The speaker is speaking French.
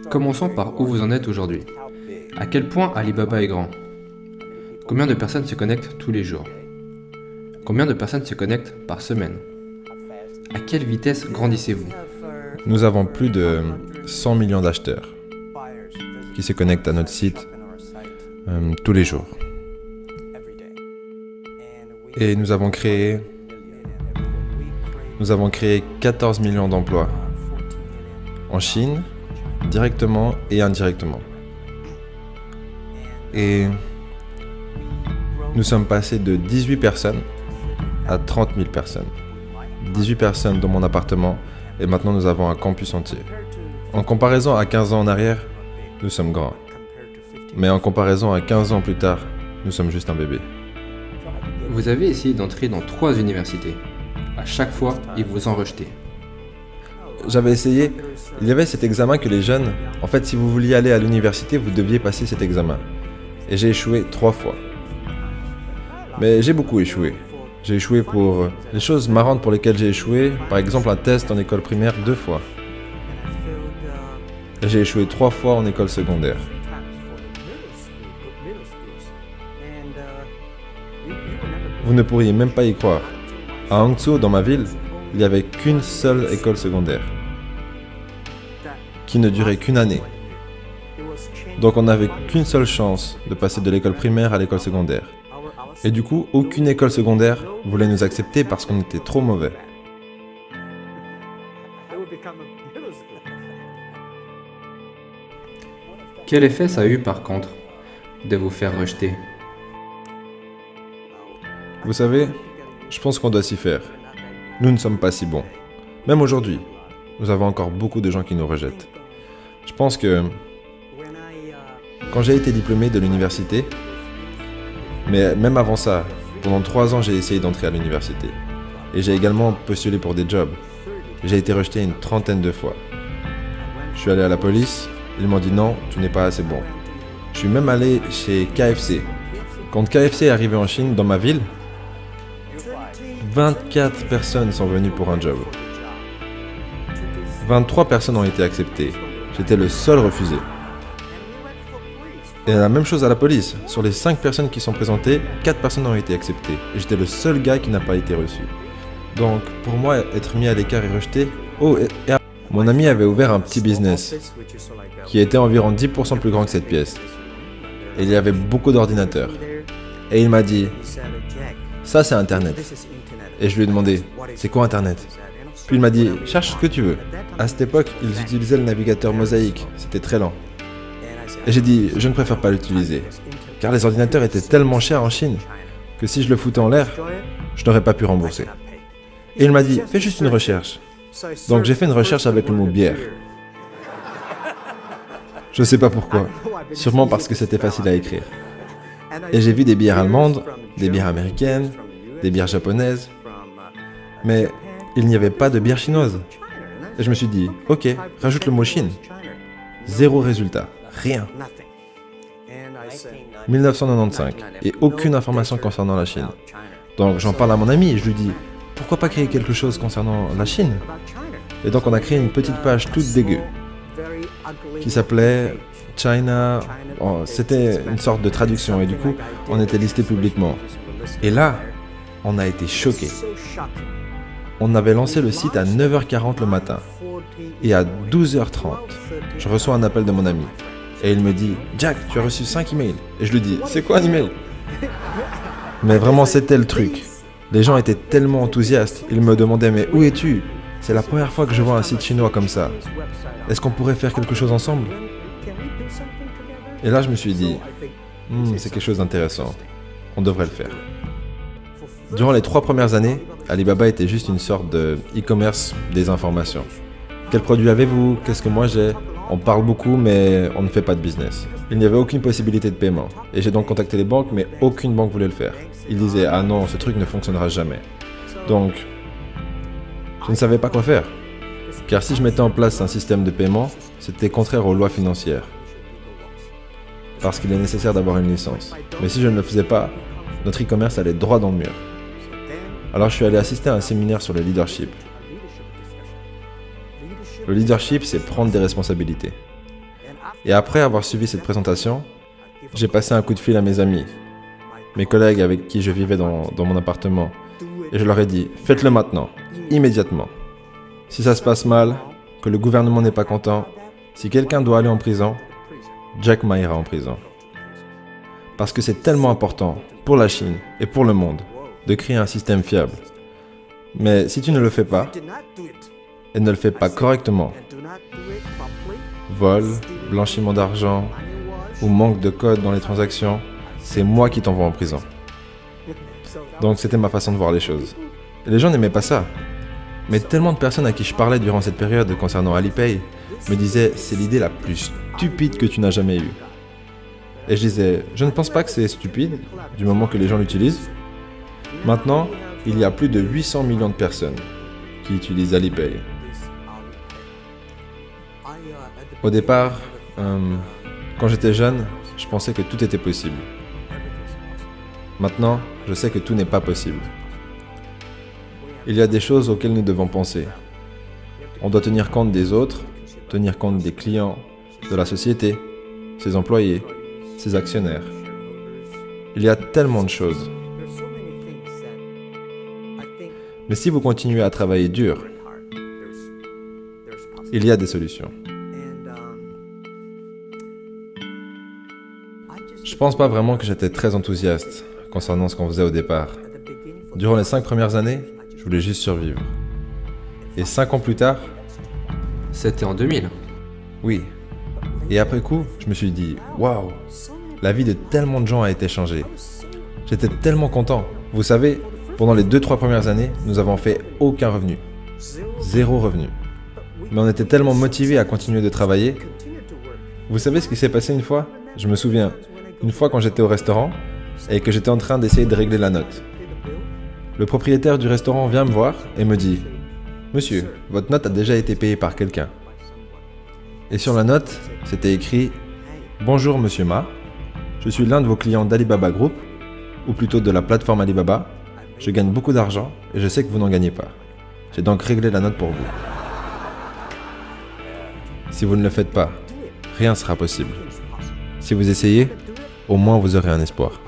Commençons par où vous en êtes aujourd'hui. À quel point Alibaba est grand? Combien de personnes se connectent tous les jours? Combien de personnes se connectent par semaine? À quelle vitesse grandissez-vous? Nous avons plus de 100 millions d'acheteurs qui se connectent à notre site tous les jours. Et nous avons créé 14 millions d'emplois en Chine, directement et indirectement. Et nous sommes passés de 18 personnes à 30 000 personnes. 18 personnes dans mon appartement et maintenant nous avons un campus entier. En comparaison à 15 ans en arrière, nous sommes grands. Mais en comparaison à 15 ans plus tard, nous sommes juste un bébé. Vous avez essayé d'entrer dans 3 universités. À chaque fois, ils vous ont rejeté. J'avais essayé, il y avait cet examen que les jeunes, en fait si vous vouliez aller à l'université, vous deviez passer cet examen. Et j'ai échoué 3 fois. Mais j'ai beaucoup échoué. J'ai échoué pour les choses marrantes pour lesquelles j'ai échoué, par exemple un test en école primaire 2 fois. Et j'ai échoué 3 fois en école secondaire. Vous ne pourriez même pas y croire. À Hangzhou, dans ma ville, il n'y avait qu'une seule école secondaire, qui ne durait qu'une année. Donc on n'avait qu'une seule chance de passer de l'école primaire à l'école secondaire. Et du coup, aucune école secondaire voulait nous accepter parce qu'on était trop mauvais. Quel effet ça a eu par contre de vous faire rejeter? Vous savez, je pense qu'on doit s'y faire. Nous ne sommes pas si bons. Même aujourd'hui, nous avons encore beaucoup de gens qui nous rejettent. Je pense que quand j'ai été diplômé de l'université, mais même avant ça, pendant 3 ans, j'ai essayé d'entrer à l'université. Et j'ai également postulé pour des jobs. J'ai été rejeté une 30aine de fois. Je suis allé à la police, ils m'ont dit non, tu n'es pas assez bon. Je suis même allé chez KFC. Quand KFC est arrivé en Chine, dans ma ville, 24 personnes sont venues pour un job. 23 personnes ont été acceptées. J'étais le seul refusé. Et la même chose à la police. Sur les 5 personnes qui sont présentées, 4 personnes ont été acceptées. Et j'étais le seul gars qui n'a pas été reçu. Donc, pour moi, être mis à l'écart et rejeté... Mon ami avait ouvert un petit business qui était environ 10% plus grand que cette pièce. Et il y avait beaucoup d'ordinateurs. Et il m'a dit, ça c'est Internet. Et je lui ai demandé, c'est quoi Internet? Puis il m'a dit, cherche ce que tu veux. À cette époque, ils utilisaient le navigateur Mosaïque. C'était très lent. Et j'ai dit, je ne préfère pas l'utiliser. Car les ordinateurs étaient tellement chers en Chine que si je le foutais en l'air, je n'aurais pas pu rembourser. Et il m'a dit, fais juste une recherche. Donc j'ai fait une recherche avec le mot bière. Je sais pas pourquoi. Sûrement parce que c'était facile à écrire. Et j'ai vu des bières allemandes, des bières américaines, des bières japonaises. Mais il n'y avait pas de bière chinoise. Et je me suis dit, ok, rajoute le mot Chine. 0 résultat. Rien. 1995. Et aucune information concernant la Chine. Donc j'en parle à mon ami et je lui dis, pourquoi pas créer quelque chose concernant la Chine? Et donc on a créé une petite page toute dégueu qui s'appelait China. C'était une sorte de traduction et du coup on était listé publiquement. Et là, on a été choqués. On avait lancé le site à 9h40 le matin. Et à 12h30, je reçois un appel de mon ami. Et il me dit, Jack, tu as reçu 5 emails. Et je lui dis, c'est quoi un email? Mais vraiment, c'était le truc. Les gens étaient tellement enthousiastes. Ils me demandaient, mais où es-tu? C'est la première fois que je vois un site chinois comme ça. Est-ce qu'on pourrait faire quelque chose ensemble? Et là, je me suis dit, c'est quelque chose d'intéressant. On devrait le faire. Durant les 3 premières années, Alibaba était juste une sorte de e-commerce des informations. Quels produits avez-vous? Qu'est-ce que moi j'ai? On parle beaucoup, mais on ne fait pas de business. Il n'y avait aucune possibilité de paiement. Et j'ai donc contacté les banques, mais aucune banque voulait le faire. Ils disaient, ah non, ce truc ne fonctionnera jamais. Donc, je ne savais pas quoi faire. Car si je mettais en place un système de paiement, c'était contraire aux lois financières. Parce qu'il est nécessaire d'avoir une licence. Mais si je ne le faisais pas, notre e-commerce allait droit dans le mur. Alors je suis allé assister à un séminaire sur le leadership. Le leadership, c'est prendre des responsabilités. Et après avoir suivi cette présentation, j'ai passé un coup de fil à mes amis, mes collègues avec qui je vivais dans mon appartement, et je leur ai dit, faites-le maintenant, immédiatement. Si ça se passe mal, que le gouvernement n'est pas content, si quelqu'un doit aller en prison, Jack Ma ira en prison. Parce que c'est tellement important pour la Chine et pour le monde de créer un système fiable. Mais si tu ne le fais pas, et ne le fais pas correctement, vol, blanchiment d'argent ou manque de code dans les transactions, c'est moi qui t'envoie en prison. Donc c'était ma façon de voir les choses. Et les gens n'aimaient pas ça. Mais tellement de personnes à qui je parlais durant cette période concernant Alipay me disaient « c'est l'idée la plus stupide que tu n'as jamais eue ». Et je disais « je ne pense pas que c'est stupide, du moment que les gens l'utilisent ». Maintenant, il y a plus de 800 millions de personnes qui utilisent Alipay. Au départ, quand j'étais jeune, je pensais que tout était possible. Maintenant, je sais que tout n'est pas possible. Il y a des choses auxquelles nous devons penser. On doit tenir compte des autres, tenir compte des clients, de la société, ses employés, ses actionnaires. Il y a tellement de choses. Mais si vous continuez à travailler dur, il y a des solutions. Je pense pas vraiment que j'étais très enthousiaste concernant ce qu'on faisait au départ. Durant les 5 premières années, je voulais juste survivre. Et 5 ans plus tard, C'était en 2000. oui. Et après coup, je me suis dit, waouh, la vie de tellement de gens a été changée. J'étais tellement content. Vous savez, pendant les 2-3 premières années, nous avons fait aucun revenu. 0 revenu. Mais on était tellement motivés à continuer de travailler. Vous savez ce qui s'est passé une fois ? Je me souviens, une fois quand j'étais au restaurant et que j'étais en train d'essayer de régler la note. Le propriétaire du restaurant vient me voir et me dit « Monsieur, votre note a déjà été payée par quelqu'un. » Et sur la note, c'était écrit « Bonjour Monsieur Ma, je suis l'un de vos clients d'Alibaba Group, ou plutôt de la plateforme Alibaba. Je gagne beaucoup d'argent et je sais que vous n'en gagnez pas. J'ai donc réglé la note pour vous. Si vous ne le faites pas, rien ne sera possible. Si vous essayez, au moins vous aurez un espoir. »